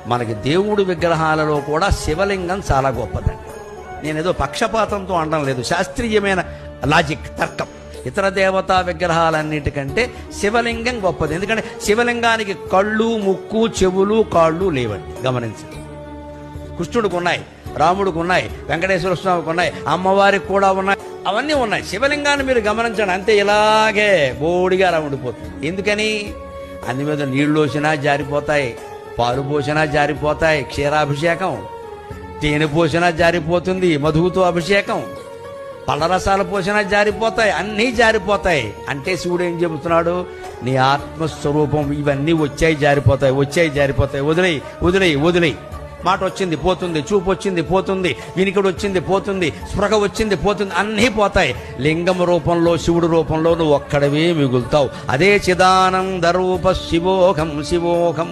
మనకి దేవుడి విగ్రహాలలో కూడా శివలింగం చాలా గొప్పదండి. నేనేదో పక్షపాతంతో అనడం లేదు, శాస్త్రీయమైన లాజిక్, తర్కం. ఇతర దేవతా విగ్రహాలన్నిటికంటే శివలింగం గొప్పది. ఎందుకంటే శివలింగానికి కళ్ళు, ముక్కు, చెవులు, కాళ్ళు లేవండి. గమనించండి. కృష్ణుడికి ఉన్నాయి, రాముడికి ఉన్నాయి, వెంకటేశ్వర స్వామికి ఉన్నాయి, అమ్మవారికి కూడా ఉన్నాయి, అవన్నీ ఉన్నాయి. శివలింగాన్ని మీరు గమనించండి, అంతే ఇలాగే బోడిగా అలా ఉండిపోతుంది. ఎందుకని? అందు మీద నీళ్లు పోసినా జారిపోతాయి, పాలు పోసినా జారిపోతాయి, క్షీరాభిషేకం, తేనె పోసినా జారిపోతుంది, మధువుతో అభిషేకం, పళ్ళరసాలు పోసినా జారిపోతాయి, అన్నీ జారిపోతాయి. అంటే శివుడు ఏం చెబుతున్నాడు? నీ ఆత్మస్వరూపం ఇవన్నీ వచ్చాయి జారిపోతాయి, వచ్చాయి జారిపోతాయి, వదిలేయి వదిలేయి వదిలేయి. మాట వచ్చింది పోతుంది, చూపు వచ్చింది పోతుంది, వినికిడి వచ్చింది పోతుంది, స్పృహ వచ్చింది పోతుంది, అన్నీ పోతాయి. లింగం రూపంలో, శివుడు రూపంలో నువ్వు ఒక్కడవే మిగులుతావు. అదే చిదానంద రూప శివోహం శివోహం.